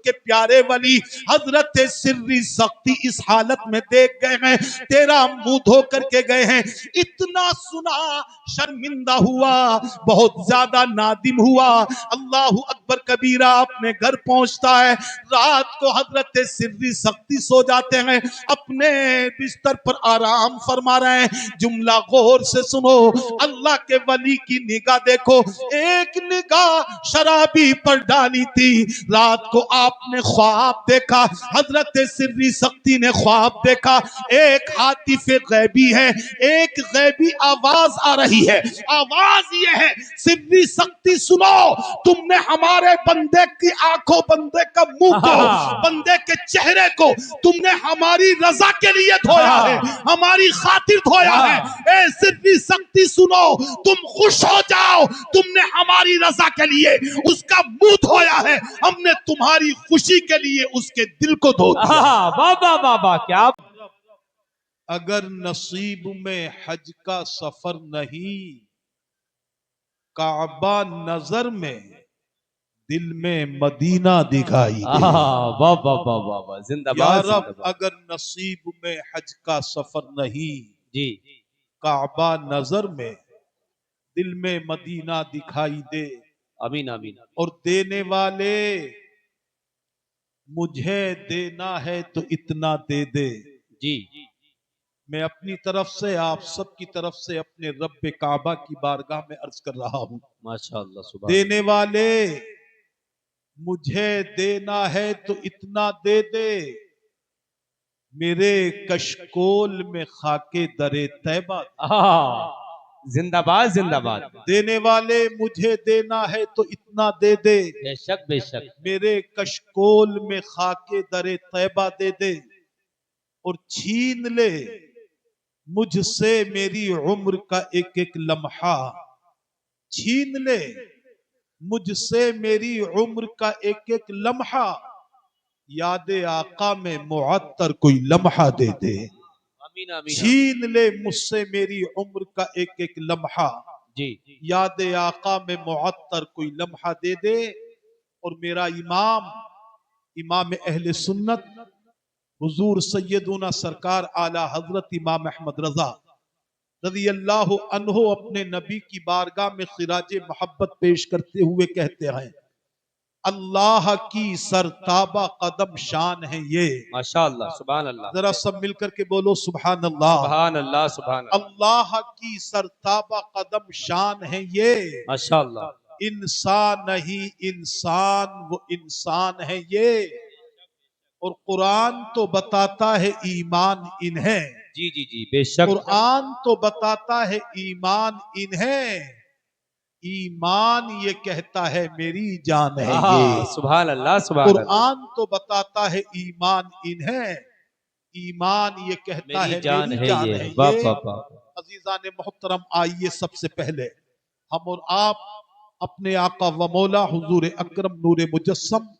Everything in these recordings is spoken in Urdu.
کے پیارے ولی حضرت سری سختی اس حالت میں دیکھ گئے ہیں، تیرا منہ دھو کر کے گئے ہیں، اتنا سنا شرمندہ ہوا، بہت زیادہ نادم ہوا۔ اللہ اکبر کبیرہ، اپنے گھر پہنچتا ہے، رات کو حضرت سری سختی سو جاتے ہیں، اپنے بستر پر آرام فرما رہے ہیں۔ جملہ غور سے سنو، اللہ کے ولی کی نگاہ دیکھو، ایک نگاہ شرابی پر ڈالی تھی۔ رات کو آپ نے خواب دیکھا، حضرت سری سختی نے خواب دیکھا، ایک حاطف غیبی ہے، ایک غیبی آواز آ رہی ہے، آواز یہ ہے، سری سختی سنو، تم نے ہمارے بندے کی آنکھوں، بندے کا منہ کو، بندے کے چہرے کو تم نے ہماری رضا کے لیے دھویا ہے، ہماری خاطر دھویا ہے۔ اے سری سختی سنو، تم خوش ہو جاؤ، تم نے ہماری رضا کے لیے اس کا منہ دھویا ہے، ہم نے تمہاری خوشی کے لیے اس کے دل کو دھو دیا۔ بابا بابا کیا اگر نصیب میں حج کا سفر نہیں، کعبہ نظر میں، دل میں مدینہ دکھائی دے۔ بابا بابا زندہ یا باد رب اگر نصیب میں حج کا سفر نہیں، جی کعبہ نظر میں، دل میں مدینہ دکھائی دے۔ آمین آمین اور دینے والے، مجھے دینا ہے تو اتنا دے دے۔ جی میں اپنی طرف سے، آپ سب کی طرف سے اپنے رب کعبہ کی بارگاہ میں عرض کر رہا ہوں، ماشاءاللہ سبحان دینے والے مجھے دینا ہے تو اتنا دے دے، میرے کشکول میں خاک در طیبہ۔ زندہ باد زندہ باد دینے والے مجھے دینا ہے تو اتنا دے دے، بے شک بے شک میرے کشکول میں خاک در طیبہ دے دے، اور چھین لے مجھ سے میری عمر کا ایک ایک لمحہ، چھین لے مجھ سے میری عمر کا ایک ایک لمحہ، یاد آقا میں معطر کوئی لمحہ دے دے۔ آمین آمین چھین لے مجھ سے میری عمر کا ایک ایک لمحہ، جی یاد آقا میں معطر کوئی لمحہ دے دے۔ اور میرا امام، امام اہل سنت، حضور سیدنا سرکار اعلی حضرت امام احمد رضا رضی اللہ عنہ اپنے نبی کی بارگاہ میں خراج محبت پیش کرتے ہوئے کہتے ہیں، اللہ کی سرتابہ قدم شان ہے یہ۔ ماشاءاللہ سبحان اللہ ذرا سب مل کر کے بولو سبحان اللہ۔ سبحان اللہ سبحان اللہ اللہ کی سرتابہ قدم شان ہے یہ، ماشاءاللہ انسان نہیں انسان وہ انسان ہے یہ، اور قرآن تو بتاتا ہے ایمان انہیں، جی جی جی بے شک قرآن تو بتاتا ہے ایمان انہیں، ایمان یہ کہتا ہے میری جان ہے یہ۔ سبحان اللہ سبحان اللہ قرآن تو بتاتا ہے ایمان انہیں، ایمان یہ کہتا ہے میری جان میری ہے جان یہ ہے واہ یہ۔ واہ واہ عزیزان محترم، آئیے سب سے پہلے ہم اور آپ اپنے آقا و مولا حضور اکرم نور مجسم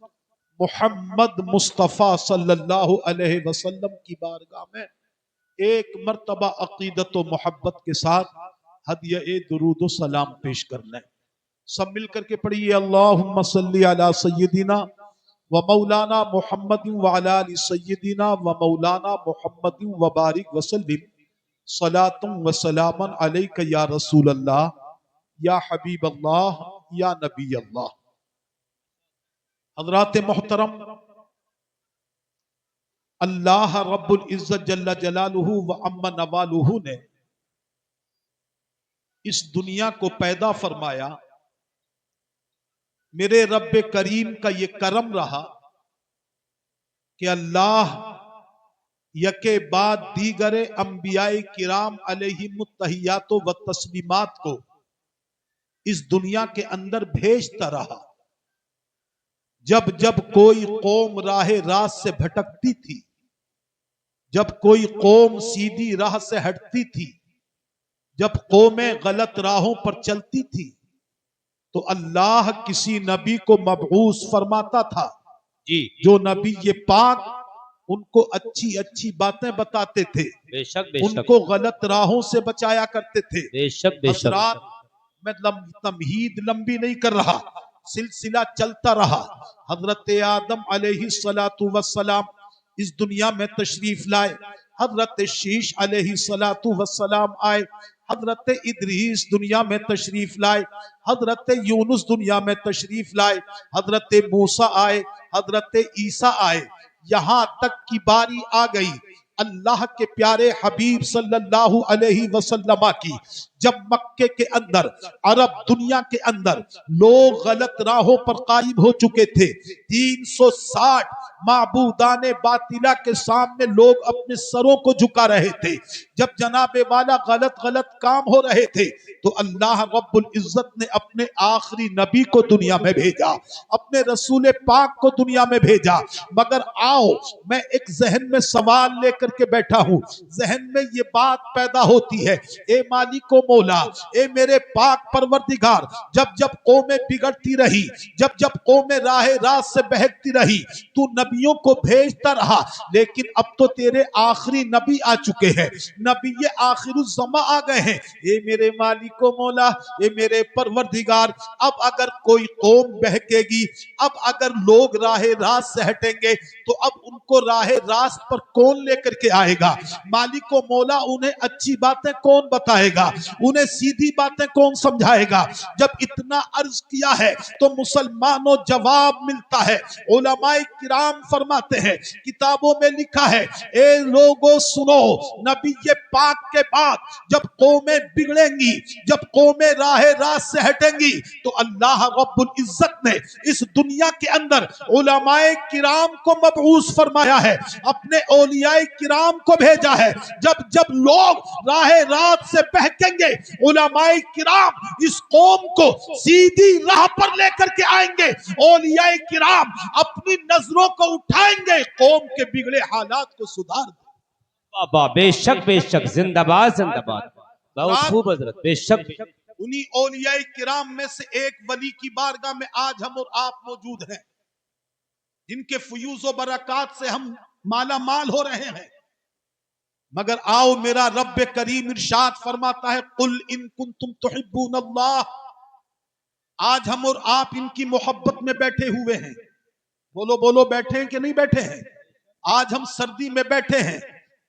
محمد مصطفیٰ صلی اللہ علیہ وسلم کی بارگاہ میں ایک مرتبہ عقیدت و محبت کے ساتھ ہدیہ درود و سلام پیش کر لیں۔ سب مل کر کے پڑھیے، اللہم صلی علی سیدنا و مولانا محمد وعلی آل سیدنا و مولانا محمد وبارک وسلم صلاۃ و سلام علیک یا رسول اللہ یا حبیب اللہ یا نبی اللہ۔ حضرات محترم، اللہ رب العزت جل جلالہ و عم نوالہ نے اس دنیا کو پیدا فرمایا، میرے رب کریم کا یہ کرم رہا کہ اللہ یکے بعد دیگر انبیاء کرام علیہم التحیات و تسلیمات کو اس دنیا کے اندر بھیجتا رہا۔ جب جب کوئی قوم راہ راست سے بھٹکتی تھی، جب کوئی قوم سیدھی راہ سے ہٹتی تھی، جب قومیں غلط راہوں پر چلتی تھی، تو اللہ کسی نبی کو مبعوث فرماتا تھا، جی جو نبی یہ پاک ان کو اچھی اچھی باتیں بتاتے تھے، بے شک بے ان شک کو غلط راہوں سے بچایا کرتے تھے۔ بے شک بے شک حضرات، میں تمہید لمبی نہیں کر رہا، سلسلہ چلتا رہا. حضرت آدم علیہ السلام اس دنیا میں تشریف لائے. حضرت شیش علیہ السلام آئے. حضرت ادریس دنیا میں تشریف لائے. حضرت یونس دنیا میں تشریف لائے. حضرت موسیٰ آئے. حضرت عیسیٰ آئے. یہاں تک کی باری آ گئی اللہ کے پیارے حبیب صلی اللہ علیہ وسلم کی. جب مکے کے اندر، عرب دنیا کے اندر لوگ غلط راہوں پر قائم ہو چکے تھے. 360 معبودان باطلہ کے سامنے لوگ اپنے سروں کو جھکا رہے تھے. جب جناب والا غلط کام ہو رہے تھے تو اللہ رب العزت نے اپنے آخری نبی کو دنیا میں بھیجا، اپنے رسول پاک کو دنیا میں بھیجا. مگر آؤ، میں ایک ذہن میں سوال لے کر کے بیٹھا ہوں. ذہن میں یہ بات پیدا ہوتی ہے، اے مالک و مولا، اے میرے پاک پروردگار، جب قومیں بگڑتی رہی، جب قومیں راہ راست سے بہکتی رہی، تو نبیوں کو بھیجتا رہا. لیکن اب تو تیرے آخری نبی آ چکے ہیں، نبی آخر الزماں آ گئے ہیں. اے میرے مالک و مولا، اے میرے پروردگار، اب اگر کوئی قوم بہکے گی، اب اگر لوگ راہ راست سے ہٹیں گے تو اب ان کو راہ راست پر کون لے کر کے آئے گا؟ مالک و مولا، انہیں اچھی باتیں کون بتائے گا؟ انہیں سیدھی باتیں کون سمجھائے گا؟ جب اتنا عرض کیا ہے تو مسلمانوں جواب ملتا ہے. علماء کرام فرماتے ہیں، کتابوں میں لکھا ہے، اے لوگوں سنو، نبی پاک کے بعد جب قومیں بگڑیں گی، جب قومیں راہ راست سے ہٹیں گی تو اللہ رب العزت نے اس دنیا کے اندر علماء کرام کو مبعوث فرمایا ہے، اپنے اولیاء کرام کو بھیجا ہے. جب لوگ راہ راست سے بہکیں گے، علماء کرام اس قوم کو سیدھی راہ پر لے کر کے آئیں گے. اولیاء کرام اپنی نظروں کو اٹھائیں گے، قوم کے بگڑے حالات کو سدھار دیں. بابا بے شک زندہ باد بہت خوب حضرت، بے شک. انہی اولیاء کرام میں سے ایک ولی کی بارگاہ میں آج ہم اور آپ موجود ہیں، جن کے فیوز و برکات سے ہم مالا مال ہو رہے ہیں. مگر آؤ، میرا رب کریم ارشاد فرماتا ہے، قل ان کنتم تحبون اللہ. آج ہم اور آپ ان کی محبت میں بیٹھے ہوئے ہیں. بولو بیٹھے ہیں کہ نہیں بیٹھے ہیں؟ آج ہم سردی میں بیٹھے ہیں،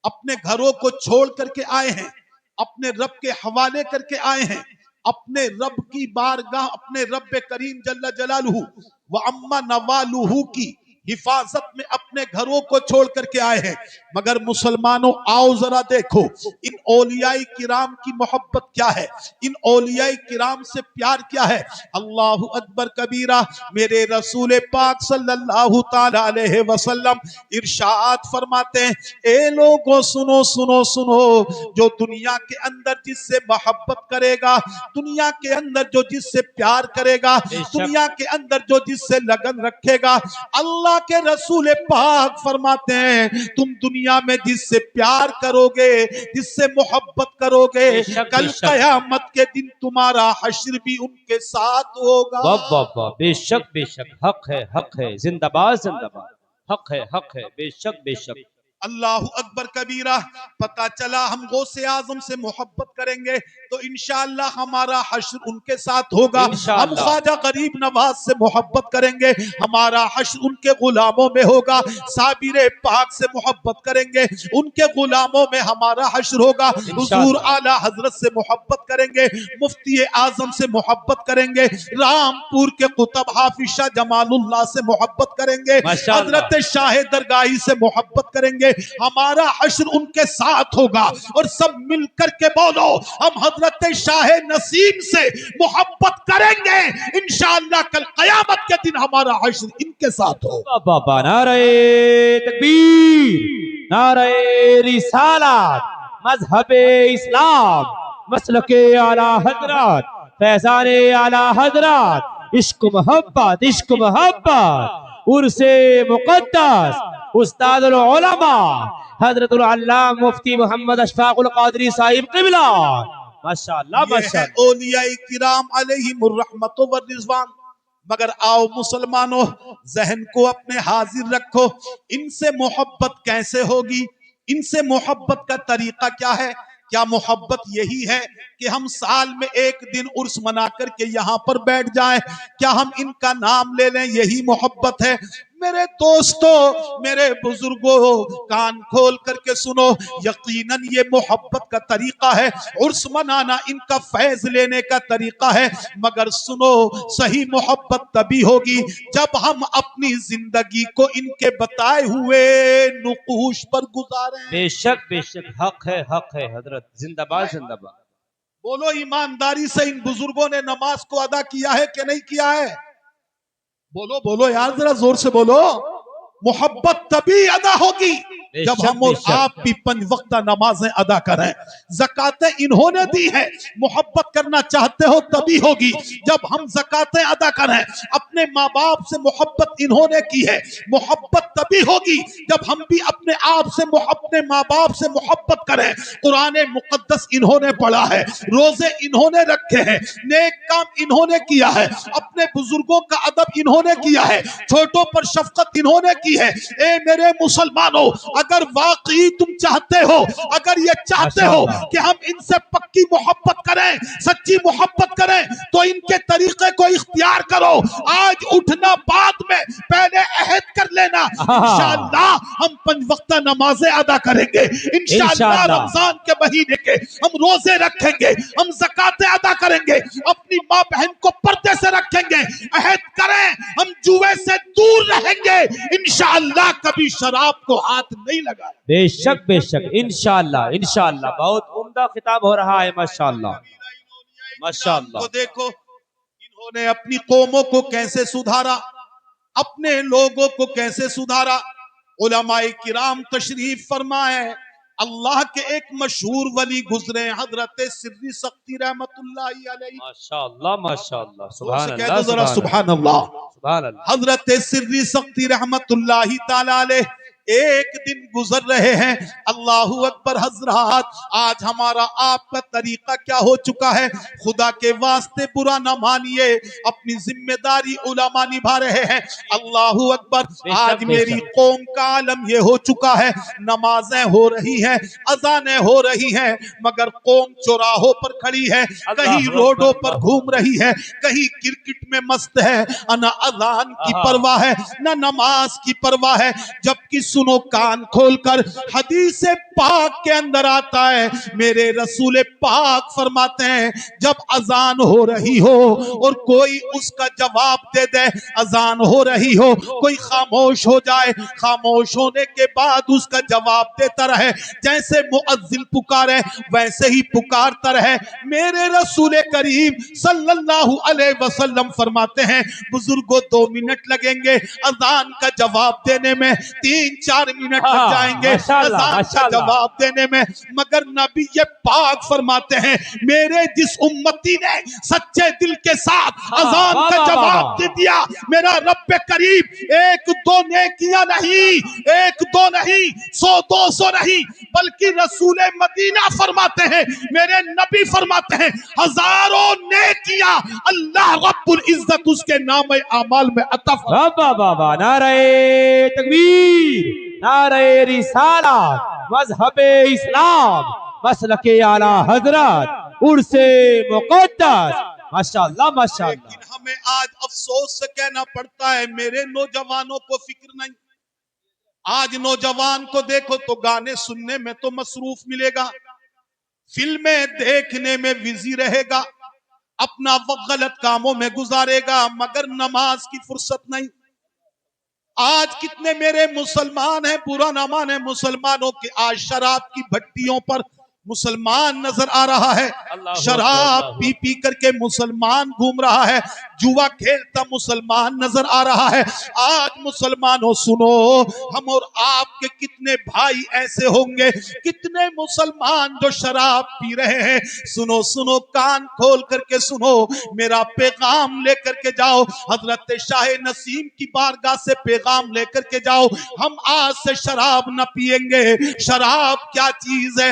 اپنے گھروں کو چھوڑ کر کے آئے ہیں، اپنے رب کے حوالے کر کے آئے ہیں، اپنے رب کی بارگاہ، اپنے رب کریم جل جلالہ وعما نوالہ کی حفاظت میں اپنے گھروں کو چھوڑ کر کے آئے ہیں. مگر مسلمانوں، آؤ ذرا دیکھو ان اولیاء کرام کی محبت کیا ہے، ان اولیاء کرام سے پیار کیا ہے. اللہ اکبر کبیرہ. میرے رسول پاک صلی اللہ تعالی علیہ وسلم ارشاد فرماتے ہیں، اے لوگوں سنو سنو سنو، جو دنیا کے اندر جس سے محبت کرے گا، دنیا کے اندر جو جس سے پیار کرے گا، دنیا کے اندر جو جس سے لگن رکھے گا، اللہ کے رسول پاک فرماتے ہیں، تم دنیا میں جس سے پیار کرو گے، جس سے محبت کرو گے، کل قیامت کے دن تمہارا حشر بھی ان کے ساتھ ہوگا. بابا بے شک حق ہے زندہ باد حق ہے بے شک. اللہ اکبر کبیرہ. پتہ چلا ہم غوث اعظم سے محبت کریں گے تو انشاءاللہ ہمارا حشر ان کے ساتھ ہوگا. ہم خواجہ غریب نواز سے محبت کریں گے، ہمارا حشر ان کے غلاموں میں ہوگا. صابر پاک سے محبت کریں گے، ان کے غلاموں میں ہمارا حشر ہوگا. حضور اعلی حضرت سے محبت کریں گے، مفتی اعظم سے محبت کریں گے، رامپور کے قطب حافظ شاہ جمال اللہ سے محبت کریں گے، حضرت شاہ درگاہی سے محبت کریں گے. ہمارا حشر ان کے ساتھ ہوگا. اور سب مل کر کے بولو، ہم حضرت شاہ نسیم سے محبت کریں گے، انشاءاللہ کل قیامت کے دن ہمارا حشر ان کے ساتھ ہوگا. بابا نعرہ تکبیر، نعرہ رسالت، مذہب اسلام، مسلک اعلی حضرت، فیضان اعلی حضرت، عشق محبت، عرس مقدس، استاد العلماء حضرت العلامہ مفتی محمد اشفاق القادری صاحب قبلہ. ماشاءاللہ یہ ہے اولیاء کرام علیہم الرحمت والرضوان. مگر آؤ مسلمانوں، ذہن کو اپنے حاضر رکھو، ان سے محبت کیسے ہوگی، ان سے محبت کا طریقہ کیا ہے؟ کیا محبت یہی ہے کہ ہم سال میں ایک دن عرس منا کر کے یہاں پر بیٹھ جائیں؟ کیا ہم ان کا نام لے لیں یہی محبت ہے؟ میرے دوستو، میرے بزرگوں، کان کھول کر کے سنو، یقیناً یہ محبت کا طریقہ ہے، عرس منانا ان کا فیض لینے کا طریقہ ہے، مگر سنو، صحیح محبت تبھی ہوگی جب ہم اپنی زندگی کو ان کے بتائے ہوئے نقوش پر گزاریں۔ بے شک حق ہے حضرت، زندہ باد زندہ باد۔ بولو ایمانداری سے ان بزرگوں نے نماز کو ادا کیا ہے کہ نہیں کیا ہے؟ بولو بولو یار، ذرا زور سے بولو۔ محبت تبھی ادا ہوگی جب ہم اور آپ بھی 5 وقتہ نمازیں ادا کریں۔ زکاتیں انہوں نے دی ہیں، محبت کرنا چاہتے ہو تبھی ہوگی جب ہم زکاتیں ادا کریں۔ اپنے ماں باپ سے محبت انہوں نے کی ہے، محبت تبھی ہوگی جب ہم بھی اپنے آپ سے اپنے ماں باپ سے محبت کریں۔ قرآن مقدس انہوں نے پڑھا ہے، روزے انہوں نے رکھے ہیں، نیک کام انہوں نے کیا ہے، اپنے بزرگوں کا ادب انہوں نے کیا ہے، چھوٹوں پر شفقت انہوں نے کی ہے۔ اے میرے مسلمانوں، اگر واقعی تم چاہتے ہو، اگر یہ چاہتے ہو کہ ہم ان سے پکی محبت کریں، سچی محبت کریں، تو ان کے طریقے کو اختیار کرو۔ آج اٹھنا بعد میں، پہلے عہد کر لینا، انشاءاللہ ہم 5 وقتہ نمازیں ادا کریں گے، انشاءاللہ رمضان کے مہینے کے ہم روزے رکھیں گے، ہم زکاتیں ادا کریں گے، اپنی ماں بہن کو پردے سے رکھیں گے، عہد کریں ہم جوے سے دور رہیں گے، انشاءاللہ کبھی شراب کو ہاتھ نہیں لگائیں۔ بے شک انشاءاللہ بہت عمدہ خطاب ہو رہا ہے، ماشاءاللہ ماشاءاللہ۔ تو دیکھو انہوں نے اپنی قوموں کو کیسے سدھارا، اپنے لوگوں کو کیسے سدھارا۔ علماء کرام تشریف فرمائے، اللہ کے ایک مشہور ولی گزرے، حضرت سری سختی رحمت اللہ علیہ۔ ماشاءاللہ سبحان کہہ دو اللہ ذرا سبحان اللہ۔ سبحان اللہ۔ حضرت سری سختی رحمت اللہ تعالی علیہ ایک دن گزر رہے ہیں، اللہ اکبر حضرات۔ آج ہمارا آپ کا طریقہ کیا ہو چکا ہے؟ خدا کے واسطے برا نہ مانیے، اپنی ذمہ داری علماء نبھا رہے ہیں، اللہ اکبر۔ آج میری قوم کا عالم یہ ہو چکا ہے، نمازیں ہو رہی ہیں، اذانیں ہو رہی ہیں، مگر قوم چوراہوں پر کھڑی ہے، کہیں روڈوں پر گھوم رہی ہے، کہیں کرکٹ میں مست ہے، نہ اذان کی پرواہ ہے، نہ نماز کی پرواہ ہے۔ جبکہ سنو کان کھول کر، حدیث پاک کے اندر آتا ہے، میرے رسول پاک فرماتے ہیں جب اذان ہو رہی ہو اور کوئی اس کا جواب دے دے، اذان ہو رہی ہو، کوئی خاموش ہو جائے، خاموش ہونے کے بعد اس کا جواب دیتا رہے، جیسے مؤذن پکارے ویسے ہی پکارتا رہے۔ میرے رسول کریم صلی اللہ علیہ وسلم فرماتے ہیں بزرگوں 2 منٹ لگیں گے اذان کا جواب دینے میں، 3-4 منٹ لگ جائیں گے اذان کا جواب دینے میں، مگر نبی پاک فرماتے ہیں میرے جس امتی نے سچے دل کے ساتھ اذان کا جواب دے دیا، میرا رب کریم 1-2 نیکیاں نہیں، 1-2 نہیں، 100-200 نہیں، بلکہ رسول مدینہ فرماتے ہیں، میرے نبی فرماتے ہیں ہزاروں نیکیاں اللہ رب العزت اس کے نام اعمال میں عطا فرماتے۔ نعرہ تکبیر، نعرہ رسالت، مذہب اسلام، مسلک اعلی حضرت، عرس مقدس، ماشاءاللہ ماشاءاللہ۔ لیکن ہمیں آج افسوس سے کہنا پڑتا ہے میرے نوجوانوں کو فکر نہیں۔ آج نوجوان کو دیکھو تو گانے سننے میں تو مصروف ملے گا، فلمیں دیکھنے میں بزی رہے گا، اپنا وقت غلط کاموں میں گزارے گا، مگر نماز کی فرصت نہیں۔ آج کتنے میرے مسلمان ہیں، برا نہ مانے مسلمانوں کے، آج شراب کی بھٹیوں پر مسلمان نظر آ رہا ہے، شراب پی پی کر کے مسلمان گھوم رہا ہے، جوا کھیلتا مسلمان نظر آ رہا ہے۔ آج مسلمانوں سنو، ہم اور آپ کے کتنے بھائی ایسے ہوں گے، کتنے مسلمان جو شراب پی رہے ہیں۔ سنو سنو، کان کھول کر کے سنو، میرا پیغام لے کر کے جاؤ، حضرت شاہ نسیم کی بارگاہ سے پیغام لے کر کے جاؤ، ہم آج سے شراب نہ پیئیں گے۔ شراب کیا چیز ہے؟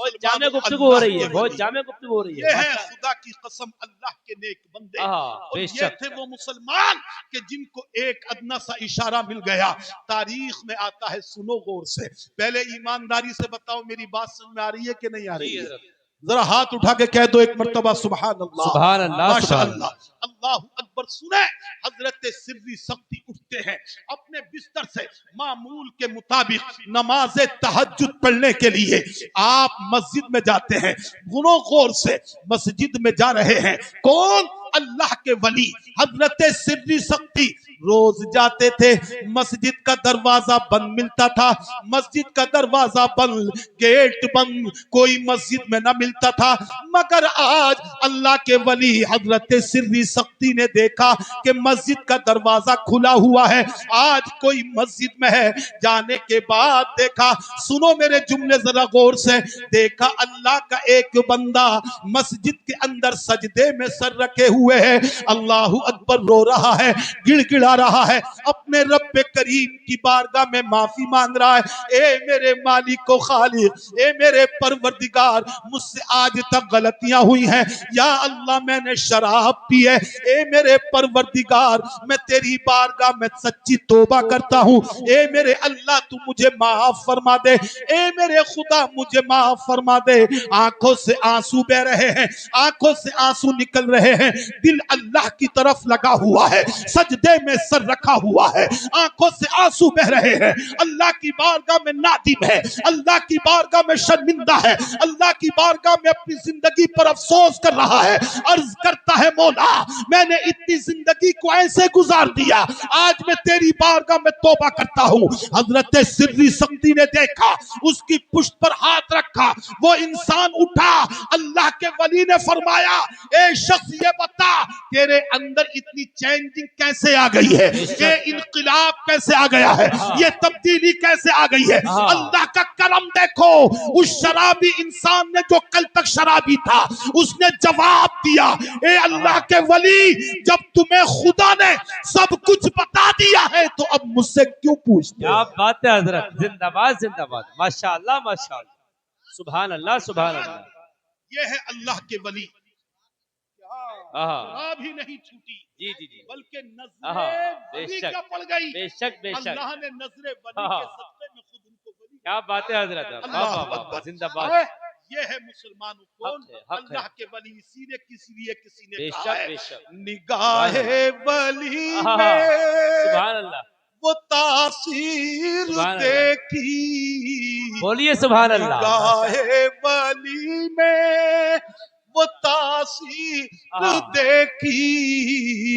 بہت جامع مسلمانوں گفتگو ہو اللہ رہی ہے، کے بہت ولی، جامع گفتگو ہو رہی ہے یہ ہے ماشاء خدا کی قسم اللہ کے نیک بندے، اللہ۔ اور بے یہ شک تھے وہ مسلمان کہ جن کو ایک ادنا سا اشارہ مل گیا۔ تاریخ میں آتا ہے، سنو غور سے، پہلے ایمانداری سے بتاؤ میری بات سمجھ میں آ رہی ہے کہ نہیں آ جی رہی ہے؟ حضرت، ذرا ہاتھ اٹھا کے کہہ دو ایک مرتبہ سبحان اللہ، سبحان اللہ ماشاء سبحان اللہ، اللہ۔ اللہ اکبر۔ سنیں، حضرت سری سختی اٹھتے ہیں اپنے بستر سے معمول کے مطابق نماز تہجد پڑھنے کے لیے، آپ مسجد میں جاتے ہیں، غنو غور سے مسجد میں جا رہے ہیں، کون؟ اللہ کے ولی حضرت سری سختی روز جاتے تھے، مسجد کا دروازہ بند ملتا تھا، مسجد کا دروازہ بند، گیٹ بند، کوئی مسجد میں نہ ملتا تھا، مگر آج اللہ کے ولی حضرت سری سختی نے دیکھا کہ مسجد کا دروازہ کھلا ہوا ہے، آج کوئی مسجد میں ہے، جانے کے بعد دیکھا، سنو میرے جملے ذرا غور سے، دیکھا اللہ کا ایک بندہ مسجد کے اندر سجدے میں سر رکھے ہوئے ہے، اللہ اکبر، رو رہا ہے، گڑ گڑا رہا ہے، اپنے رب کریم کی بارگاہ میں معافی مانگ رہا ہے، اے میرے مالک و خالق، اے میرے پروردگار، مجھ سے آج تک غلطیاں ہوئی ہیں، یا اللہ میں نے شراب پی ہے، اے میرے پروردگار میں تیری بارگاہ میں سچی توبہ کرتا ہوں، اے میرے اللہ تو مجھے معاف فرما دے، اے میرے خدا مجھے معاف فرما دے۔ آنکھوں سے آنسو بہ رہے ہیں، آنکھوں سے آنسو نکل رہے ہیں، دل اللہ کی طرف لگا ہوا ہے، سجدے میں سر رکھا ہوا ہے، آنکھوں سے آنسو بہ رہے ہیں، اللہ کی بارگاہ میں نادم ہے، اللہ کی بارگاہ میں شرمندہ ہے، اللہ کی بارگاہ میں اپنی زندگی پر افسوس کر رہا ہے، عرض کرتا ہے مولا میں نے اتنی زندگی کو ایسے گزار دیا، آج میں تیری بارگاہ میں توبہ کرتا ہوں۔ حضرت سری سختی نے دیکھا، اس کی پشت پر ہاتھ رکھا، وہ انسان اٹھا، اللہ کے ولی نے فرمایا اے شخص یہ بتا تیرے اندر اتنی چینجنگ کیسے آ گئی ہے، بے یہ شک، انقلاب کیسے آ گیا ہے، یہ تبدیلی کیسے آ گئی ہے؟ اللہ کا کرم دیکھو، اس شرابی انسان نے جو کل تک شرابی تھا اس نے جواب دیا، اے اللہ کے ولی جب تمہیں خدا نے سب کچھ بتا دیا ہے تو اب مجھ سے کیوں پوچھتے کیا ہو؟ بات ہے حضرت، زندہ باد زندہ باد، ماشاء اللہ ماشاء اللہ، سبحان اللہ سبحان اللہ۔ یہ ہے اللہ کے ولی، شراب ہی نہیں چھوٹی جی جی جی، بلکہ بے نظر ولی شک کیا پڑ گئی، بے شک بے شک، اللہ نے نظر ولی کے صدقے میں خود ان کو ولی، کیا بات ہے حضرت، واہ اللہ واہ واہ، اکبر۔ زندہ باد، یہ ہے مسلمانوں کون؟ حق ہے حق ہے، اللہ کے ولی، اسی نے کسی لیے کسی نے بے کہا شک ہے بے شک، نگاہ سبحان اللہ، ولی میں سبحان اللہ وہ تاثیر سبحان اللہ، دیکھی، بولیے سبحان اللہ، نگاہ ولی میں وہ تاثیر دیکھی،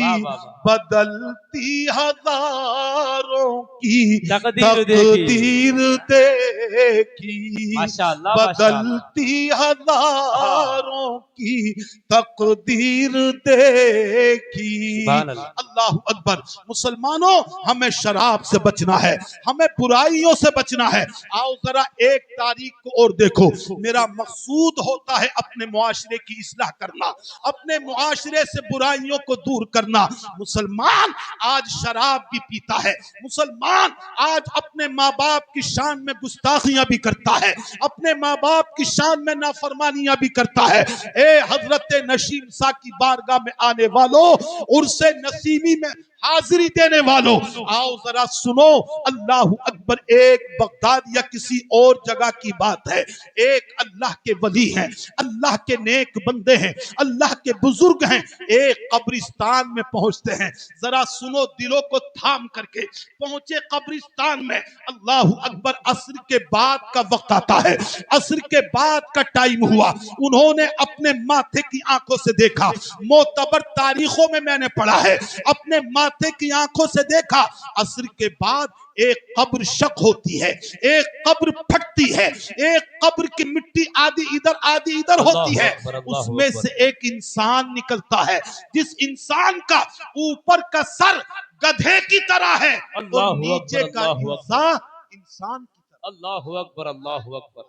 واہ واہ واہ، بدلتی ہزاروں کی تقدیر دیکھی، تقدیر دیکھی، ماشاء اللہ ماشاء اللہ، بدلتی ہزاروں کی تقدیر دیکھی۔ سبحان اللہ، اللہ اکبر۔ مسلمانوں ہمیں شراب سے بچنا ہے، ہمیں برائیوں سے بچنا ہے۔ آؤ ذرا ایک تاریخ کو اور دیکھو، میرا مقصود ہوتا ہے اپنے معاشرے کی اصلاح کرنا، اپنے معاشرے سے برائیوں کو دور کرنا۔ مسلمان آج شراب بھی پیتا ہے، مسلمان آج اپنے ماں باپ کی شان میں گستاخیاں بھی کرتا ہے، اپنے ماں باپ کی شان میں نافرمانیاں بھی کرتا ہے۔ اے حضرت نشیم سا کی بارگاہ میں آنے والوں، عرس نسیمی میں حاضری دینے والوں، آؤ ذرا سنو، اللہ اکبر۔ ایک بغداد یا کسی اور جگہ کی بات ہے، ایک اللہ کے ولی ہیں، اللہ کے نیک بندے ہیں، اللہ کے بزرگ ہیں، ایک قبرستان میں پہنچتے ہیں، ذرا سنو دلوں کو تھام کر کے پہنچے قبرستان میں، اللہ اکبر۔ عصر کے بعد کا وقت آتا ہے، عصر کے بعد کا ٹائم ہوا، انہوں نے اپنے ماتھے کی آنکھوں سے دیکھا، معتبر تاریخوں میں نے پڑھا ہے، اپنے ماتھے کی آنکھوں سے دیکھا، عصر کے بعد ایک قبر شق ہوتی ہے، ایک قبر پھٹتی ہے، ایک قبر کی مٹی آدھی ادھر آدھی ادھر ہوتی اللہ ہے، اکبر اس اللہ میں اکبر، سے ایک انسان نکلتا ہے، جس انسان کا اوپر کا سر گدھے کی طرح ہے اور اللہ اکبر نیچے کا اللہ اکبر، انسان کی طرح۔ اللہ اکبر اللہ اکبر،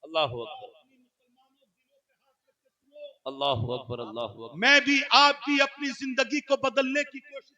اللہ اکبر، اللہ اکبر اللہ اکبر، میں بھی آپ بھی اپنی زندگی کو بدلنے کی کوشش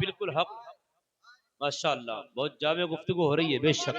بالکل حق ماشاءاللہ بہت جامع گفتگو ہو رہی ہے بے شک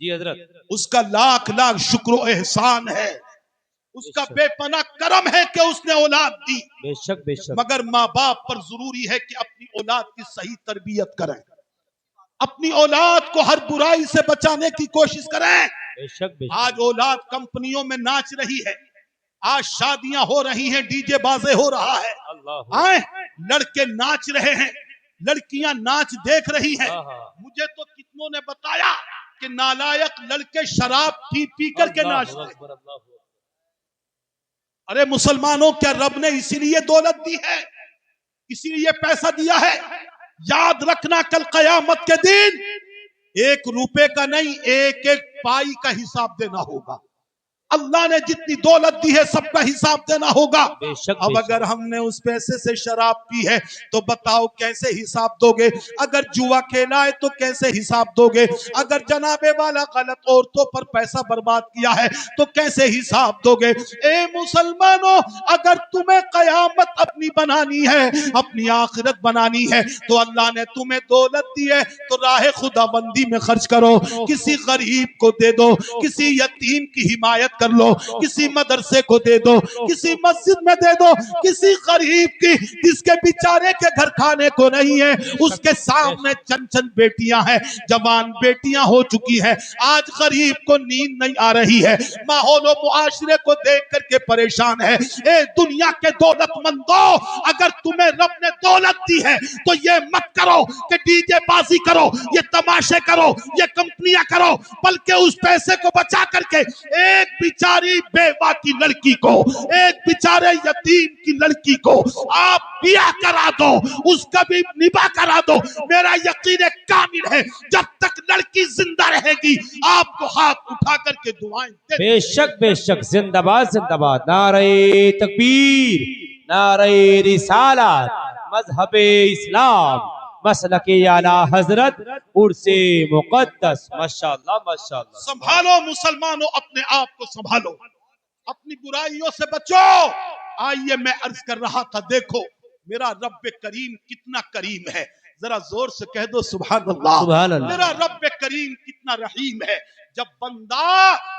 جی حضرت اس کا لاکھ لاکھ شکر و احسان ہے، اس کا بے پناہ کرم ہے کہ اس نے اولاد دی، بے شک بے شک مگر ماں باپ پر ضروری ہے کہ اپنی اولاد کی صحیح تربیت کریں، اپنی اولاد کو ہر برائی سے بچانے کی کوشش کریں۔ بے شک بے آج شک اولاد کمپنیوں میں ناچ رہی ہے، آج شادیاں ہو رہی ہیں، ڈی جے بازے ہو رہا ہے، اللہ آئیں لڑکے ناچ رہے ہیں، لڑکیاں ناچ دیکھ رہی ہیں۔ ہاں ہاں مجھے تو کتنوں نے بتایا کہ نالائق لڑکے شراب پی پی کر کے اللہ ناچتے ہیں۔ اکبر اللہ اکبر ارے مسلمانوں، کیا رب نے اسی لیے دولت دی ہے، اسی لیے پیسہ دیا ہے؟ یاد رکھنا کل قیامت کے دن ایک روپے کا نہیں، ایک ایک پائی کا حساب دینا ہوگا۔ اللہ نے جتنی دولت دی ہے سب کا حساب دینا ہوگا۔ بے شک اب بے اگر شک ہم نے اس پیسے سے شراب پی ہے تو بتاؤ کیسے حساب دو گے؟ اگر جوا کھیلا ہے تو کیسے حساب دو گے؟ اگر جناب والا غلط عورتوں پر پیسہ برباد کیا ہے تو کیسے حساب دو گے؟ اے مسلمانوں، اگر تمہیں قیامت اپنی بنانی ہے، اپنی آخرت بنانی ہے، تو اللہ نے تمہیں دولت دی ہے تو راہ خدا بندی میں خرچ کرو، کسی غریب کو دے دو، کسی یتیم کی حمایت کر لو، کسی مدرسے کو دے دو، کسی مسجد میں دے دو، کسی غریب کی جس کے بیچارے کے گھر کھانے کو نہیں ہے، اس کے سامنے چند چند بیٹیاں ہیں، جوان بیٹیاں ہو چکی ہیں، آج غریب کو نیند نہیں آ رہی ہے، ماحول و معاشرے کو دیکھ کر کے پریشان ہے۔ اے دنیا کے دولت مندوں، اگر تمہیں رب نے دولت دی ہے تو یہ مت کرو کہ ڈی جے بازی کرو، یہ تماشے کرو، یہ کمپنیاں کرو، بلکہ اس پیسے کو بچا کر کے ایک بیچاری بیوہ کی لڑکی کو، ایک بیچارے یتیم کی لڑکی کو آپ بیاہ کرا دو، اس کا بھی نباہ کرا دو۔ میرا یقین کامل ہے جب تک لڑکی زندہ رہے گی آپ کو ہاتھ اٹھا کر کے دعائیں دے۔ بے شک زندہ باد نعرہ تکبیر نعرہ رسالت مذہب اسلام مسلک اعلی حضرت عرس مقدس ماشاءاللہ ماشاءاللہ سنبھالو مسلمانوں، اپنے آپ کو سنبھالو، اپنی برائیوں سے بچو۔ آئیے میں عرض کر رہا تھا، دیکھو میرا رب کریم کتنا کریم ہے، ذرا زور سے کہہ دو سبحان اللہ۔ سبحان اللہ۔ میرا رب کریم کتنا رحیم ہے، جب بندہ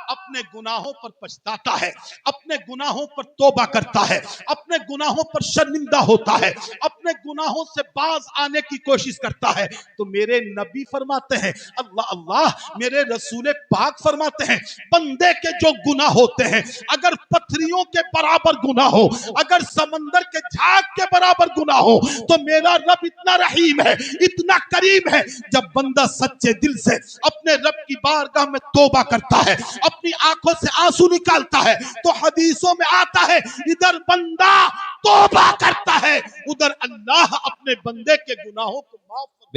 اپنے گناہوں پر پچھتاتا ہے، اپنے گناہوں پر توبہ کرتا ہے، اپنے گناہوں پر شرمندہ ہوتا ہے، اپنے گناہوں سے باز آنے کی کوشش کرتا ہے، تو میرے نبی فرماتے ہیں، اللہ اللہ، میرے رسول پاک فرماتے ہیں، بندے کے جو گناہ ہوتے ہیں، اگر پتھریوں کے برابر گناہ ہو، اگر سمندر کے جھاگ کے برابر گناہ ہو، تو میرا رب اتنا رحیم ہے، اتنا کریم ہے، جب بندہ سچے دل سے اپنے رب کی بارگاہ میں توبہ کرتا ہے، اپنی آنکھوں سے آنسو نکالتا ہے، تو حدیثوں میں آتا ہے ادھر بندہ توبہ کرتا ہے، ادھر اللہ اپنے بندے کے گناہوں کو معاف کرتا ہے۔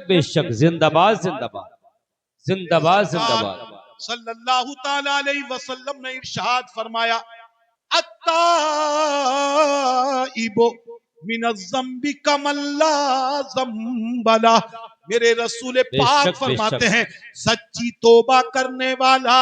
بے شک زندہ باد زندہ باد زندہ باد صلی اللہ تعالی علیہ وسلم نے ارشاد فرمایا، التائب من الذنب کمن لا ذنب لہ۔ میرے رسول پاک فرماتے ہیں، سچی توبہ کرنے والا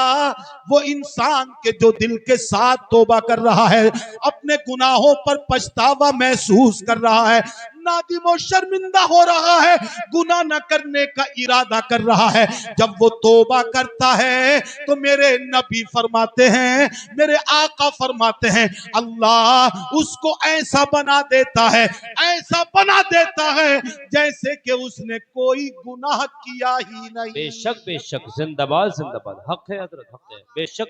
وہ انسان کے جو دل کے ساتھ توبہ کر رہا ہے، اپنے گناہوں پر پچھتاوا محسوس کر رہا ہے، نادم و شرمندہ ہو رہا ہے، گناہ نہ کرنے کا ارادہ کر رہا ہے، جب وہ توبہ کرتا ہے تو میرے نبی فرماتے ہیں، میرے آقا فرماتے ہیں، اللہ اس کو ایسا بنا دیتا ہے، ایسا بنا دیتا ہے جیسے کہ اس نے کوئی گناہ کیا ہی نہیں۔ بے شک زندہ باد حق ہے حضرت حق ہے بے شک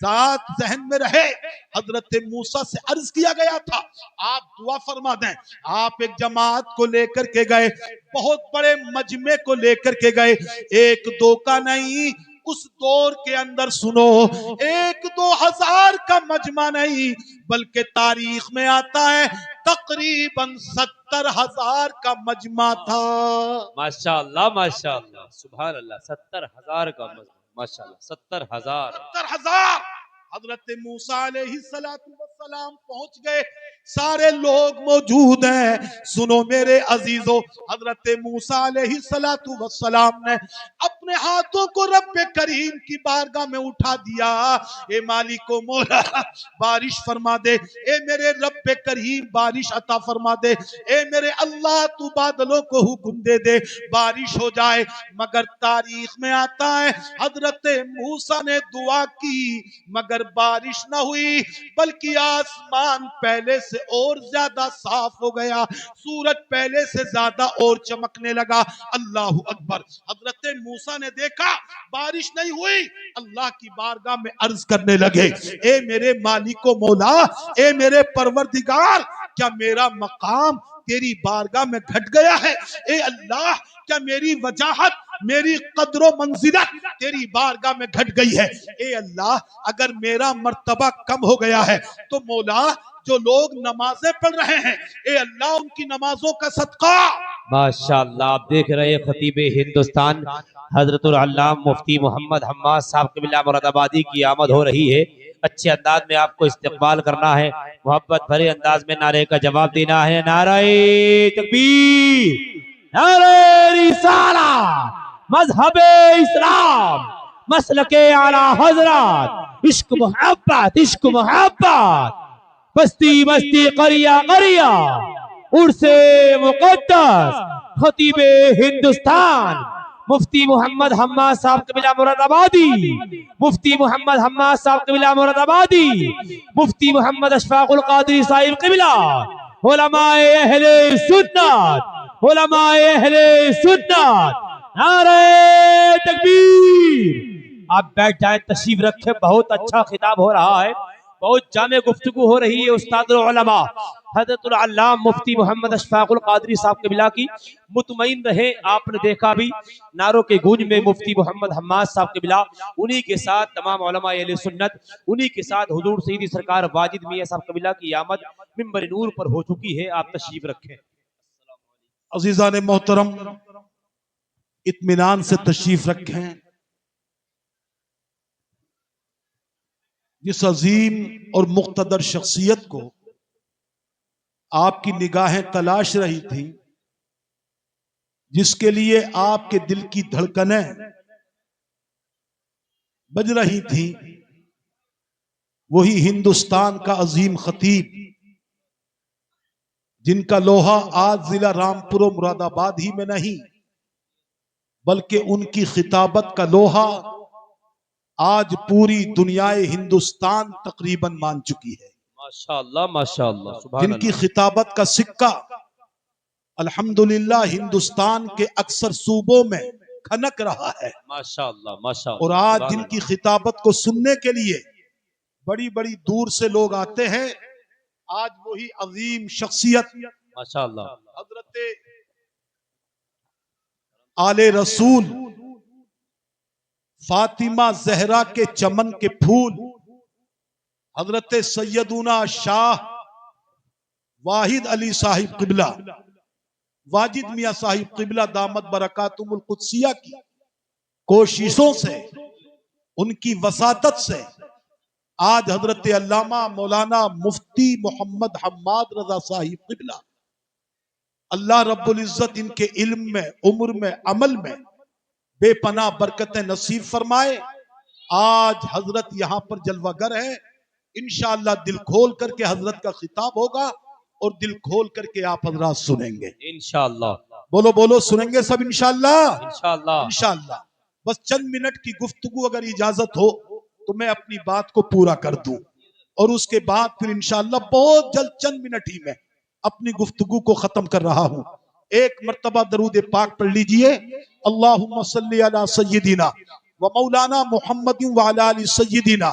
ذات ذہن میں رہے، حضرت موسیٰ سے عرض کیا گیا تھا آپ دعا فرما دیں. آپ ایک جماعت کو لے کر کے گئے، بہت بڑے مجمع کو لے کر کے گئے، ایک دو کا نہیں، اس دور کے اندر سنو 1-2 ہزار کا مجمع نہیں، بلکہ تاریخ میں آتا ہے تقریباً 70,000 کا مجمع تھا. ماشاءاللہ ماشاءاللہ سبحان اللہ. 70,000 کا مجمع. ماشاءاللہ 70,000. 70,000. حضرت موسیٰ علیہ السلام پہنچ گئے، سارے لوگ موجود ہیں. سنو میرے عزیزو، حضرت موسیٰ علیہ السلام نے اپنے ہاتھوں کو رب کریم کی بارگاہ میں اٹھا دیا. اے مالک و مولا بارش فرما دے، اے میرے رب کریم بارش عطا فرما دے، اے میرے اللہ تو بادلوں کو حکم دے دے بارش ہو جائے. مگر تاریخ میں آتا ہے حضرت موسیٰ نے دعا کی مگر بارش نہ ہوئی، بلکہ آسمان پہلے سے اور زیادہ صاف ہو گیا، سورج پہلے سے زیادہ اور چمکنے لگا. اللہ اکبر. حضرت موسیٰ نے دیکھا بارش نہیں ہوئی، اللہ کی بارگاہ میں عرض کرنے لگے اے میرے مالک و مولا، اے میرے پروردگار، کیا میرا مقام تیری بارگاہ میں گھٹ گیا ہے؟ اے اللہ کیا میری وجاہت، میری قدر و منزلت تیری بارگاہ میں گھٹ گئی ہے؟ اے اللہ اگر میرا مرتبہ کم ہو گیا ہے تو مولا جو لوگ نمازیں پڑھ رہے ہیں اے اللہ ان کی نمازوں کا صدقہ. ماشاءاللہ. آپ دیکھ رہے ہیں خطیب ہندوستان حضرت العلامہ مفتی محمد حماد صاحب قبلہ مراد آبادی کی آمد ہو رہی ہے. اچھے انداز میں آپ کو استقبال کرنا ہے، محبت بھرے انداز میں نعرے کا جواب دینا ہے. نعرہ تکبیر، نعرہ رسالہ، مذہب اسلام، مسلک اعلی حضرات، عشق محبت، عشق محبت، بستی بستی قریہ قریہ، عرس مقدس، خطیب ہندوستان مفتی محمد حماد صاحب قبلہ مراد آبادی، مفتی محمد حماد صاحب قبلہ مراد آبادی، مفتی محمد اشفاق القادری صاحب قبلہ، علماء اہل سنت، علماء اہل سنت. نعرہ تکبیر. آپ بیٹھ جائیں، تشریف رکھیں. بہت اچھا خطاب ہو رہا ہے، بہت جامع گفتگو ہو رہی ہے استاد العلماء حضرت العلامہ مفتی محمد اشفاق القادری صاحب قبلہ کی. مطمئن رہیں، آپ نے دیکھا بھی نعروں کے گونج میں مفتی محمد حماد صاحب قبلہ، انہی کے ساتھ تمام علماء اہل سنت، انہی کے ساتھ حضور سیدی سرکار واجد میاں صاحب قبلہ کی آمد منبر نور پر ہو چکی ہے. آپ تشریف رکھیں. عزیزان محترم اطمینان سے تشریف رکھیں. جس عظیم اور مقتدر شخصیت کو آپ کی نگاہیں تلاش رہی تھی، جس کے لیے آپ کے دل کی دھڑکنیں بج رہی تھی، وہی ہندوستان کا عظیم خطیب، جن کا لوہا آج ضلع رامپور و مراد آباد ہی میں نہیں بلکہ ان کی خطابت کا لوہا آج پوری دنیائے ہندوستان تقریباً مان چکی ہے. ماشاءاللہ ماشاءاللہ سبحان جن کی اللہ. خطابت کا سکہ الحمدللہ ہندوستان کے اکثر صوبوں میں کھنک رہا ہے، ماشاءاللہ ماشاءاللہ. اور آج جن کی خطابت کو سننے کے لیے بڑی بڑی دور سے لوگ آتے ہیں، آج وہی عظیم شخصیت ماشاءاللہ حضرت آل رسول فاطمہ زہرا کے چمن کے پھول حضرت سیدنا شاہ واحد علی صاحب قبلہ واجد میاں صاحب قبلہ دامت برکاتہم القدسیہ کی کوششوں سے، ان کی وساطت سے آج حضرت علامہ مولانا مفتی محمد حماد رضا صاحب قبلہ اللہ رب العزت ان کے علم میں، عمر میں، عمل میں بے پناہ برکتیں نصیب فرمائے. آج حضرت یہاں پر جلوہ گر ہے. انشاءاللہ دل کھول کر کے حضرت کا خطاب ہوگا اور دل کھول کر کے آپ حضرات سنیں گے انشاءاللہ. بولو بولو سنیں گے سب انشاءاللہ. انشاءاللہ انشاءاللہ. بس چند منٹ کی گفتگو اگر اجازت ہو تو میں اپنی بات کو پورا کر دوں، اور اس کے بعد پھر انشاءاللہ بہت جلد چند منٹ ہی میں اپنی گفتگو کو ختم کر رہا ہوں. ایک مرتبہ درود پاک پڑھ لیجئے. اللہم صلی علی سیدنا و مولانا محمد و علی آل سیدنا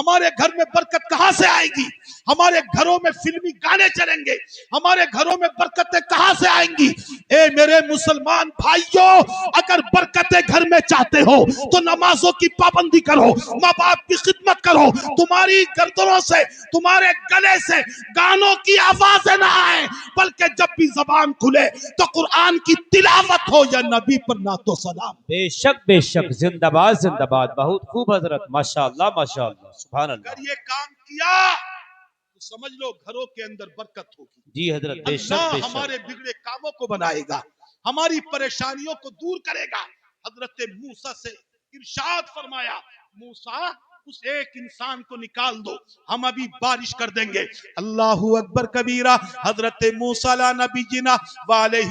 ہمارے گھر میں برکت کہاں سے آئے گی؟ ہمارے گھروں میں فلمی گانے چلیں گے، ہمارے گھروں میں برکتیں کہاں سے آئیں گی؟ اے میرے مسلمان بھائیوں، اگر برکتیں گھر میں چاہتے ہو تو نمازوں کی پابندی کرو، ماں باپ کی خدمت کرو، تمہاری گردنوں سے، تمہارے گلے سے گانوں کی آوازیں نہ آئیں، بلکہ جب بھی زبان کھلے تو قرآن کی تلاوت ہو یا نبی پر نعت و سلام۔ بے شک زندہ باد بہت خوب حضرت، ماشاءاللہ ماشاءاللہ سبحان اللہ۔ اگر یہ کام کیا تو سمجھ لو گھروں کے اندر برکت ہوگی، جی حضرت بے اللہ شک ہمارے بگڑے کاموں کو بنائے گا، ہماری پریشانیوں کو دور کرے گا۔ حضرت موسیٰ سے ارشاد فرمایا، موسیٰ اس ایک انسان کو نکال دو، ہم ابھی بارش کر دیں گے۔ اللہ اکبر کبیرہ۔ حضرت موسیٰ علیہ نبی جنا علیہ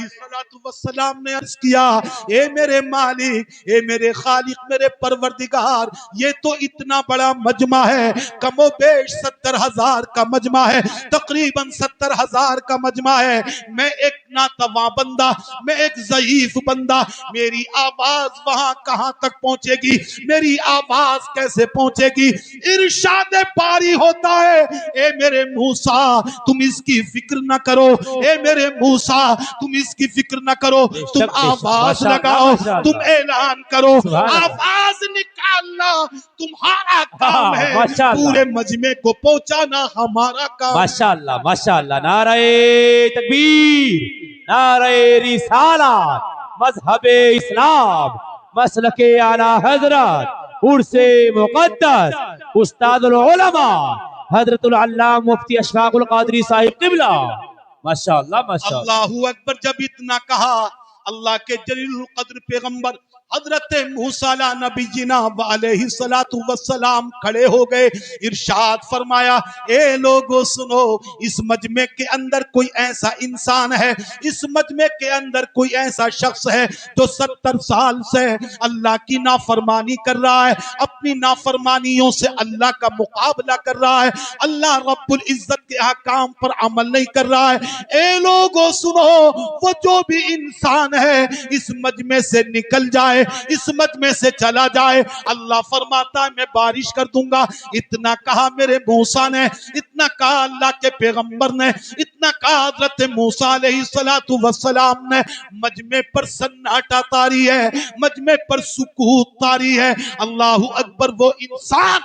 السلام نے عرض کیا، اے میرے مالک، اے میرے خالق، میرے پروردگار، یہ تو اتنا بڑا مجمع ہے، کم و بیش 70,000 کا مجمع ہے، تقریباً 70,000 کا مجمع ہے، میں ایک ناتواں بندہ، میں ایک ضعیف بندہ، میری آواز وہاں کہاں تک پہنچے گی؟ میری آواز کیسے پہنچے گی؟ ارشاد باری ہوتا ہے، اے میرے موسیٰ تم اس کی فکر نہ کرو، اے میرے موسیٰ تم اس کی فکر نہ کرو، تم آواز لگاؤ، تم اعلان کرو، آواز نکالنا تمہارا کام ہے، پورے مجمع کو پہنچانا ہمارا کام۔ ماشاءاللہ ماشاءاللہ، نعرہ تکبیر، نعرہ رسالت، مذہب اسلام، مسلک اعلی حضرت، عرس مقدس، استاد العلماء حضرت العلامہ مفتی اشفاق القادری صاحب قبلہ، ماشاءاللہ ماشاءاللہ۔ اللہ اکبر۔ جب اتنا کہا، اللہ کے جلیل القدر پیغمبر حضرت موسیٰ علیہ نبی جناب علیہ السلام کھڑے ہو گئے، ارشاد فرمایا، اے لوگو سنو، اس مجمع کے اندر کوئی ایسا انسان ہے، اس مجمع کے اندر کوئی ایسا شخص ہے جو 70 سال سے اللہ کی نافرمانی کر رہا ہے، اپنی نافرمانیوں سے اللہ کا مقابلہ کر رہا ہے، اللہ رب العزت کے احکام پر عمل نہیں کر رہا ہے۔ اے لوگو سنو، وہ جو بھی انسان ہے اس مجمع سے نکل جائے، اس مجمع سے چلا جائے، اللہ فرماتا ہے میں بارش کر دوں گا۔ اتنا کہا میرے موسیٰ نے، اتنا کہا اللہ کے پیغمبر نے، اتنا کہا حضرت موسیٰ علیہ السلام نے، مجمع پر سناٹا طاری ہے، مجمع پر سکوت طاری ہے۔ اللہ اکبر۔ وہ انسان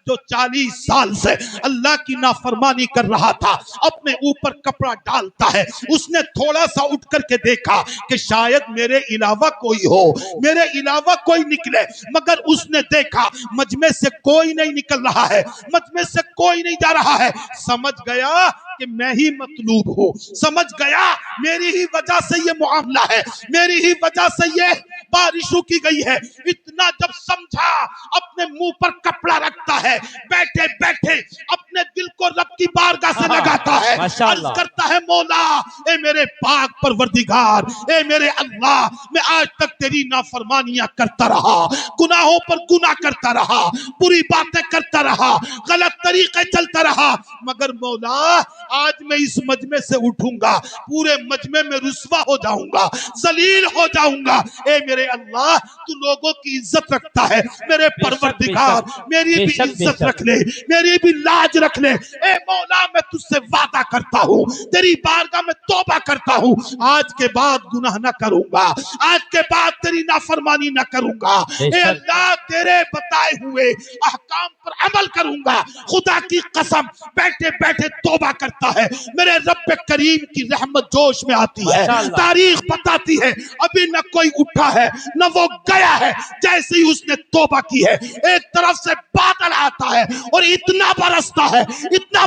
جو 40 سال سے اللہ کی نافرمانی کر رہا تھا، اپنے اوپر کپڑا ڈالتا ہے، اس نے تھوڑا سا اٹھ کر کے دیکھا کہ شاید میرے علاوہ کوئی ہو، میرے علاوہ کوئی نکلے، مگر اس نے دیکھا مجمع سے کوئی نہیں نکل رہا ہے، مجمع سے کوئی نہیں جا رہا ہے، سمجھ گیا کہ میں ہی مطلوب ہوں، سمجھ گیا میری ہی وجہ سے یہ معاملہ ہے، میری ہی وجہ سے یہ بارش کی گئی ہے۔ اتنا جب سمجھا، اپنے منہ پر کپڑا رکھتا ہے، بیٹھے بیٹھے اپنے دل کو رب کی بارگاہ سے لگاتا ہے، عرض کرتا ہے، مولا اے میرے پاک پروردگار، اے میرے اللہ، میں آج تک تیری نافرمانیاں کرتا رہا، گناہوں پر گناہ کرتا رہا، بری باتیں کرتا رہا، غلط طریقے چلتا رہا، مگر مولا آج میں اس مجمع سے اٹھوں گا، پورے مجمع میں رسوا ہو جاؤں گا، ذلیل ہو جاؤں گا۔ اے میرے اللہ، تو لوگوں کی عزت رکھتا ہے، میرے پروردگار میری بھی عزت رکھ لے، میری بھی لاج رکھ لے۔ اے مولا میں تجھ سے وعدہ کرتا ہوں، تیری بارگاہ میں توبہ کرتا ہوں، آج کے بعد گناہ نہ کروں گا، آج کے بعد تیری نافرمانی نہ کروں گا۔ اے اللہ، تیرے بتائے ہوئے احکام پر عمل کروں گا۔ خدا کی قسم، بیٹھے بیٹھے توبہ کرتا ہے، میرے رب کریم کی رحمت جوش میں آتی ہے، تاریخ بتاتی ہے ابھی نہ کوئی اٹھا ہے نہ وہ گیا ہے، جیسے ہی اس نے توبہ کی ہے ایک طرف سے بادل آتا ہے اور اتنا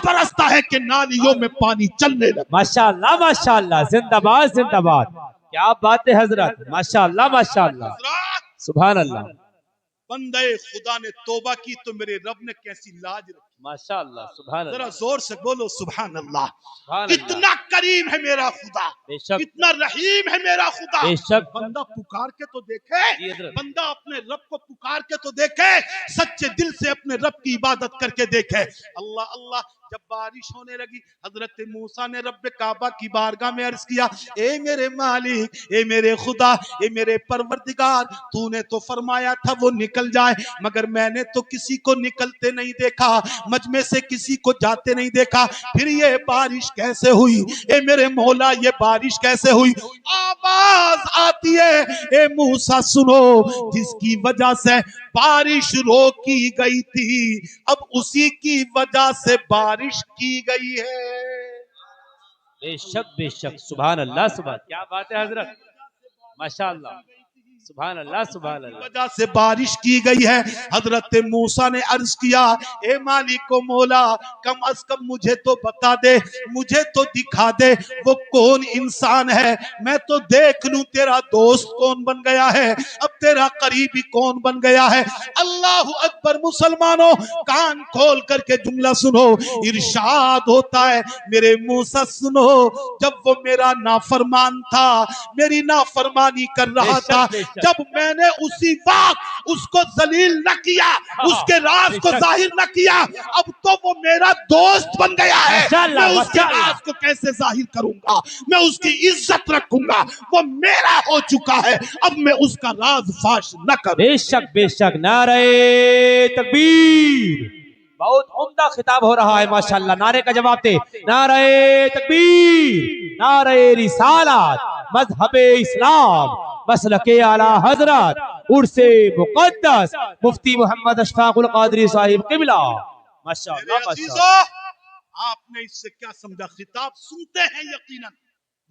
برستا ہے کہ نالیوں میں پانی چلنے لگا۔ ماشاءاللہ ماشاءاللہ، زندہ باد، کیا بات ہے حضرت، ماشاءاللہ ماشاءاللہ سبحان اللہ۔ بندے خدا نے توبہ کی تو میرے رب نے کیسی لاج رکھی، ماشاءاللہ سبحان ذرا اللہ زور سے بولو سبحان اللہ۔ سبحان اللہ۔ اتنا کریم ہے میرا خدا، بے شک اتنا رحیم ہے میرا خدا۔ بے شک۔ بندہ پکار کے تو دیکھے، بندہ اپنے رب کو پکار کے تو دیکھے، سچے دل سے اپنے رب کی عبادت کر کے دیکھے۔ اللہ اللہ۔ جب بارش ہونے لگی حضرت موسیٰ نے رب کعبہ کی بارگاہ میں عرض کیا اے میرے مالک، اے میرے خدا، اے میرے پروردگار، تو نے تو فرمایا تھا وہ نکل جائے، مگر میں نے تو کسی کو نکلتے نہیں دیکھا، مجمع سے کسی کو جاتے نہیں دیکھا، پھر یہ بارش کیسے ہوئی؟ اے میرے مولا یہ بارش کیسے ہوئی؟ آواز آتی ہے اے موسیٰ سنو، جس کی وجہ سے بارش روکی گئی تھی اب اسی کی وجہ سے بارش کی گئی ہے۔ بے شک سبحان اللہ، سبحان، کیا بات ہے حضرت، ماشاءاللہ، سبحان اللہ سبحان اللہ۔ وجہ سے بارش کی گئی ہے۔ حضرت موسیٰ نے عرض کیا اے مالک و مولا، کم از کم مجھے تو بتا دے، مجھے تو دکھا دے وہ کون انسان ہے، میں تو دیکھ لوں تیرا دوست کون بن گیا ہے، اب تیرا قریبی کون بن گیا ہے۔ اللہ اکبر مسلمانوں، کان کھول کر کے جملہ سنو، ارشاد ہوتا ہے میرے موسیٰ سنو، جب وہ میرا نافرمان تھا، میری نافرمانی کر رہا تھا، جب میں نے اسی وقت اس کو ذلیل نہ کیا، اس کے راز کو ظاہر نہ کیا، اب تو وہ میرا دوست بن گیا ہے، میں اس کے راز کو کیسے ظاہر کروں گا، میں اس کی عزت رکھوں گا، وہ میرا ہو چکا ہے، اب میں اس کا راز فاش نہ کروں۔ بے شک نعرہ تکبیر، بہت عمدہ خطاب ہو رہا ہے ماشاءاللہ، نعرے کا جواب دے، نعرہ تکبیر، نعرہ رسالت، مذہب اسلام، مسلک اعلی حضرت عرس مقدس مفتی محمد اشفاق القادری صاحب قبلہ، ماشاءاللہ میرے ماشاءاللہ۔ عزیزو، آپ نے اس سے کیا سمجھا؟ خطاب سنتے ہیں یقیناً،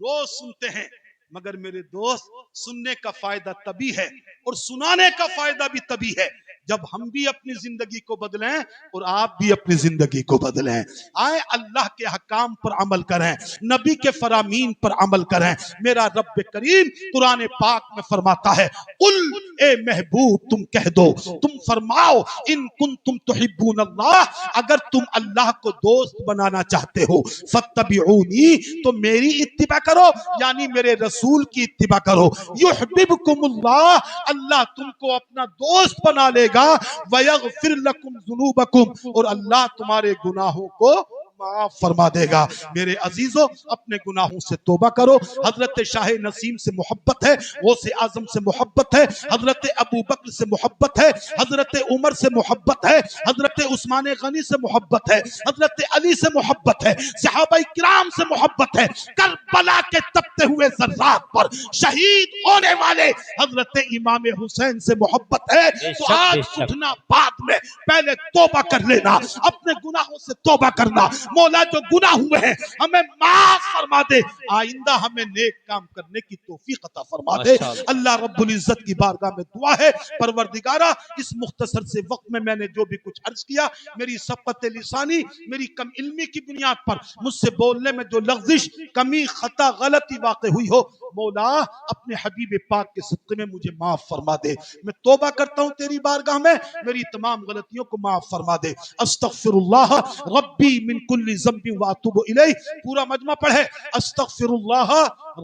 روز سنتے ہیں، مگر میرے دوست سننے کا فائدہ تبھی ہے اور سنانے کا فائدہ بھی تبھی ہے جب ہم بھی اپنی زندگی کو بدلیں اور آپ بھی اپنی زندگی کو بدلیں، آئے اللہ کے حکام پر عمل کریں، نبی کے فرامین پر عمل کریں۔ میرا رب کریم قرآن پاک میں فرماتا ہے قل، اے محبوب تم کہہ دو، تم فرماؤ ان کنتم تحبون اللہ، اگر تم اللہ کو دوست بنانا چاہتے ہو فاتبعونی، تو میری اتباع کرو، یعنی میرے رسول کی اتباع کرو، یحببکم اللہ، اللہ تم کو اپنا دوست بنا لے گا، وَيَغْفِرْ لَكُمْ ذُنُوبَكُمْ، اور اللہ تمہارے گناہوں کو معاف فرما دے گا۔ میرے عزیزوں، اپنے گناہوں سے توبہ کرو، حضرت شاہ نسیم سے محبت ہے، غوث اعظم سے محبت ہے، حضرت ابو بکر سے محبت ہے، حضرت عمر سے محبت ہے، حضرت عثمان غنی سے محبت ہے، حضرت علی سے محبت ہے، صحابہ کرام سے محبت ہے، کربلا کے تپتے ہوئے ذرات پر شہید ہونے والے حضرت امام حسین سے محبت ہے، تو آج اٹھنا بعد میں پہلے توبہ کر لینا، اپنے گناہوں سے توبہ کرنا، مولا جو گناہ ہوئے ہیں ہمیں معاف فرما دے، آئندہ ہمیں نیک کام کرنے کی توفیق عطا فرما دے۔ اللہ رب العزت کی بارگاہ میں دعا ہے پروردگارہ، اس مختصر سے وقت میں نے جو بھی کچھ عرض کیا، میری سبقت لسانی، میری کم علمی کی بنیاد پر مجھ سے بولنے میں جو لغزش، کمی، خطا، غلطی واقع ہوئی ہو، مولا اپنے حبیب پاک کے صدقے میں مجھے معاف فرما دے۔ میں توبہ کرتا ہوں تیری بارگاہ میں، میری تمام غلطیوں کو معاف فرما دے۔ استغفر اللہ ربی من کل ذنب واتوب الیہ، پورا مجمع پڑھے استغفر اللہ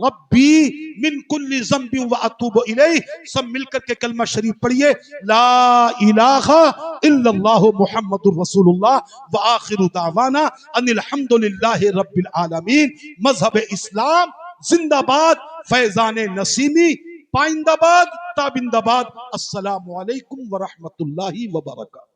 ربی من کل ذنب واتوب الیہ، سب مل کر کے کلمہ شریف پڑھیے، لا الہ الا اللہ محمد الرسول اللہ، وآخر دعوانا ان الحمد للہ رب العالمین۔ مذہب اسلام زندہ باد، فیضان نسیمی پائندہ باد، تابندہ باد۔ السلام علیکم ورحمۃ اللہ وبرکاتہ۔